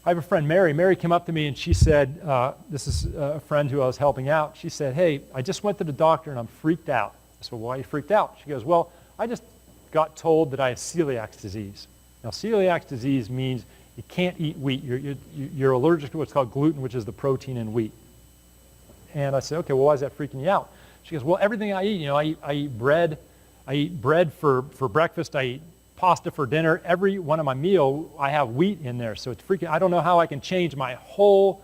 I have a friend, Mary. Mary came up to me and she said, this is a friend who I was helping out. She said, hey, I just went to the doctor and I'm freaked out. I said, well, why are you freaked out? She goes, well, I just got told that I have celiac disease. Now, celiac disease means you can't eat wheat. You're allergic to what's called gluten, which is the protein in wheat. And I said, okay, well, why is that freaking you out? She goes, well, everything I eat, I eat bread. I eat bread for breakfast. I eat pasta for dinner. Every one of my meal, I have wheat in there. So it's freaking, I don't know how I can change my whole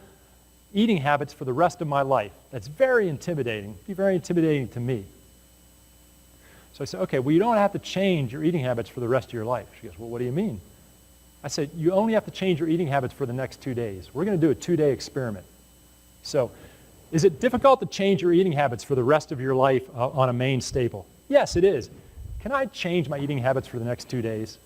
eating habits for the rest of my life. That's very intimidating. It'd be very intimidating to me. So I said, okay, well, you don't have to change your eating habits for the rest of your life. She goes, well, what do you mean? I said, you only have to change your eating habits for the next 2 days. We're going to do a 2-day experiment. So is it difficult to change your eating habits for the rest of your life on a main staple? Yes, it is. Can I change my eating habits for the next 2 days?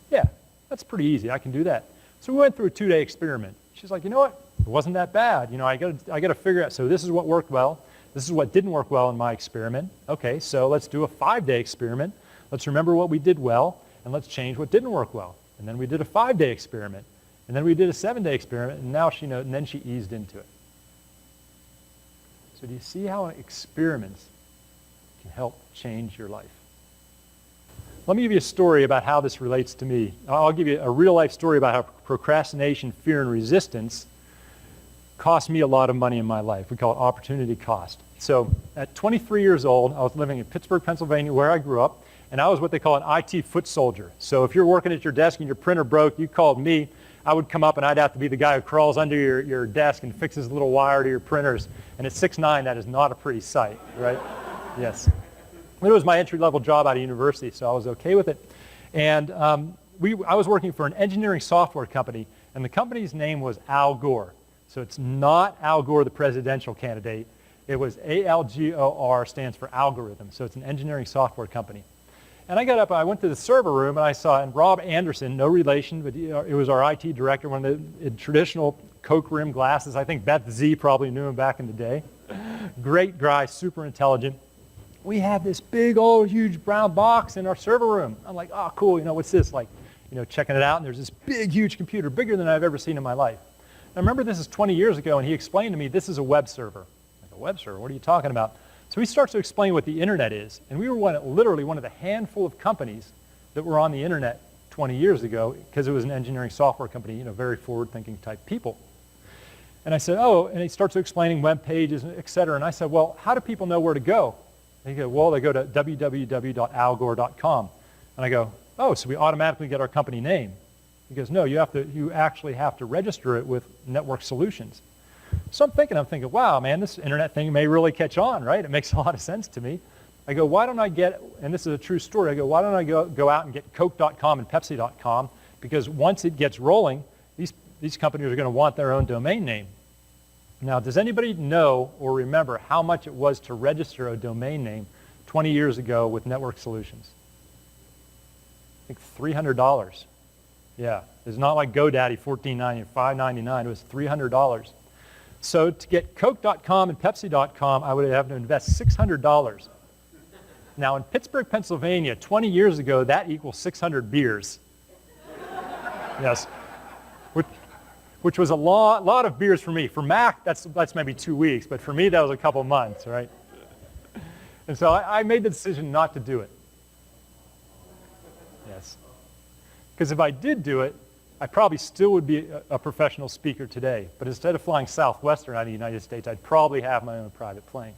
Yeah, that's pretty easy. I can do that. So we went through a 2-day experiment. She's like, you know what? It wasn't that bad. I got to figure out. So this is what worked well. This is what didn't work well in my experiment. Okay, so let's do a 5-day experiment. Let's remember what we did well, and let's change what didn't work well. And then we did a 5-day experiment, and then we did a 7-day experiment, and now she knows. And then she eased into it. So do you see how experiments can help change your life? Let me give you a story about how this relates to me. I'll give you a real-life story about how procrastination, fear, and resistance cost me a lot of money in my life. We call it opportunity cost. So at 23 years old, I was living in Pittsburgh, Pennsylvania, where I grew up, and I was what they call an IT foot soldier. So if you're working at your desk and your printer broke, you called me, I would come up and I'd have to be the guy who crawls under your desk and fixes a little wire to your printers. And at 6'9", that is not a pretty sight, right? Yes. It was my entry-level job out of university, so I was okay with it. And I was working for an engineering software company, and the company's name was Al Gore. So it's not Al Gore, the presidential candidate. It was ALGOR, stands for algorithm. So it's an engineering software company. And I got up, I went to the server room, and I saw, and Rob Anderson, no relation, but it was our IT director, one of the traditional Coke rim glasses. I think Beth Z probably knew him back in the day. Great guy, super intelligent. We have this big, old, huge brown box in our server room. I'm like, oh, cool, what's this? Like, checking it out, and there's this big, huge computer, bigger than I've ever seen in my life. I remember this is 20 years ago, and he explained to me, this is a web server. I'm like, a web server? What are you talking about? So he starts to explain what the internet is. And we were literally one of the handful of companies that were on the internet 20 years ago, because it was an engineering software company, very forward-thinking type people. And I said, oh, and he starts explaining web pages, et cetera. And I said, well, how do people know where to go? And he goes, well, they go to www.algore.com. And I go, oh, so we automatically get our company name. He goes, no, you actually have to register it with Network Solutions. So I'm thinking, wow, man, this internet thing may really catch on, right? It makes a lot of sense to me. I go, why don't I get, and this is a true story, I go, why don't I go out and get Coke.com and Pepsi.com? Because once it gets rolling, these companies are going to want their own domain name. Now, does anybody know or remember how much it was to register a domain name 20 years ago with Network Solutions? I think $300. Yeah, it's not like GoDaddy, $14.90 or $5.99. It was $300. So to get Coke.com and Pepsi.com, I would have to invest $600. Now in Pittsburgh, Pennsylvania, 20 years ago, that equals 600 beers. Yes, which was a lot of beers for me. For Mac, that's maybe 2 weeks, but for me, that was a couple months, right? And so I made the decision not to do it. Yes. Because if I did do it, I probably still would be a professional speaker today. But instead of flying Southwestern out of the United States, I'd probably have my own private plane.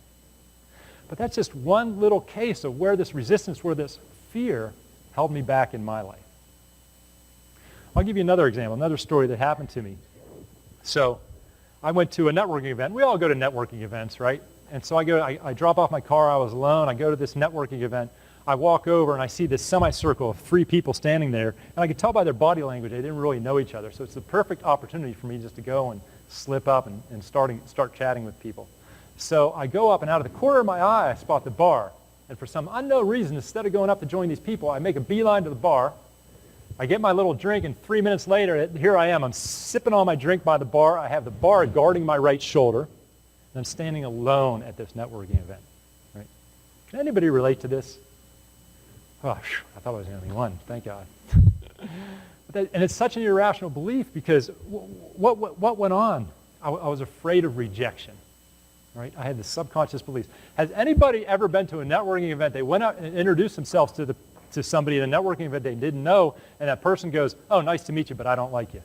But that's just one little case of where this resistance, where this fear held me back in my life. I'll give you another example, another story that happened to me. So I went to a networking event. We all go to networking events, right? And so I drop off my car. I was alone. I go to this networking event. I walk over and I see this semicircle of 3 people standing there, and I could tell by their body language they didn't really know each other. So it's the perfect opportunity for me just to go and slip up and start chatting with people. So I go up, and out of the corner of my eye, I spot the bar. And for some unknown reason, instead of going up to join these people, I make a beeline to the bar. I get my little drink, and 3 minutes later, here I am. I'm sipping on my drink by the bar. I have the bar guarding my right shoulder, and I'm standing alone at this networking event. Right? Can anybody relate to this? Oh, I thought I was the only one. Thank God. And it's such an irrational belief because what went on? I was afraid of rejection. Right? I had this subconscious belief. Has anybody ever been to a networking event? They went out and introduced themselves to somebody at a networking event they didn't know, and that person goes, "Oh, nice to meet you, but I don't like you."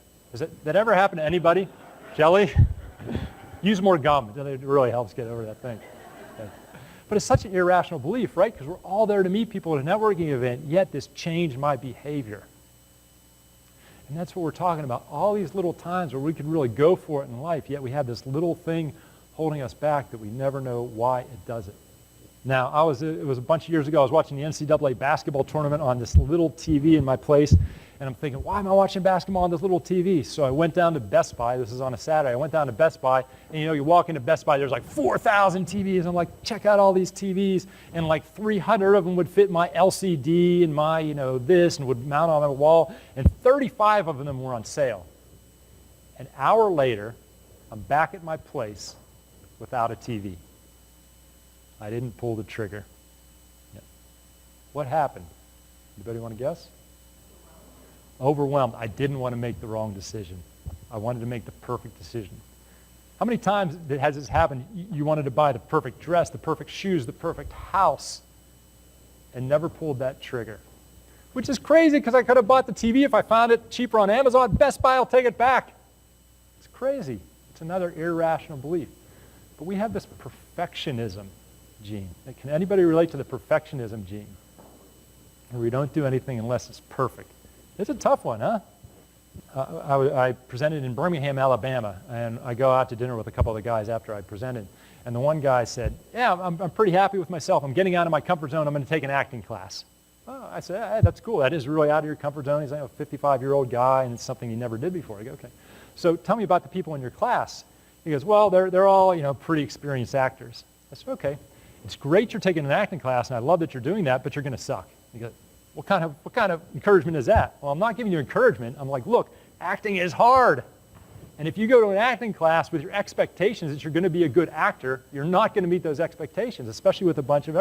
That ever happen to anybody? Jelly? Use more gum. It really helps get over that thing. Okay. But it's such an irrational belief, right? Because we're all there to meet people at a networking event, yet this changed my behavior. And that's what we're talking about. All these little times where we could really go for it in life, yet we have this little thing holding us back that we never know why it does it. Now, it was a bunch of years ago, I was watching the NCAA basketball tournament on this little TV in my place, and I'm thinking, why am I watching basketball on this little TV? So I went down to Best Buy. This is on a Saturday. I went down to Best Buy, and you walk into Best Buy, there's like 4,000 TVs. I'm like, check out all these TVs, and like 300 of them would fit my LCD and my, this, and would mount on my wall, and 35 of them were on sale. An hour later, I'm back at my place without a TV. I didn't pull the trigger. Yeah. What happened? Anybody want to guess? Overwhelmed. I didn't want to make the wrong decision. I wanted to make the perfect decision. How many times has this happened? You wanted to buy the perfect dress, the perfect shoes, the perfect house, and never pulled that trigger. Which is crazy because I could have bought the TV if I found it cheaper on Amazon. Best Buy will take it back. It's crazy. It's another irrational belief. But we have this perfectionism gene. Can anybody relate to the perfectionism gene? Where we don't do anything unless it's perfect. It's a tough one, huh? I presented in Birmingham, Alabama, and I go out to dinner with a couple of the guys after I presented. And the one guy said, yeah, I'm pretty happy with myself. I'm getting out of my comfort zone. I'm going to take an acting class. Oh, I said, hey, that's cool. That is really out of your comfort zone. He's a 55-year-old guy, and it's something he never did before. I go, okay. So tell me about the people in your class. He goes, well, they're all, pretty experienced actors. I said, okay. It's great you're taking an acting class, and I love that you're doing that, but you're going to suck. He goes, what kind of encouragement is that? Well, I'm not giving you encouragement. I'm like, look, acting is hard. And if you go to an acting class with your expectations that you're going to be a good actor, you're not going to meet those expectations, especially with a bunch of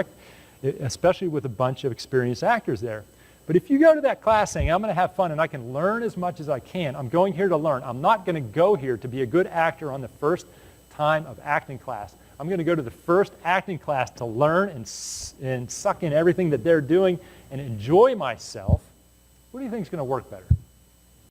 experienced actors there. But if you go to that class saying, I'm going to have fun and I can learn as much as I can, I'm going here to learn. I'm not going to go here to be a good actor on the first time of acting class. I'm going to go to the first acting class to learn and suck in everything that they're doing and enjoy myself. What do you think is going to work better?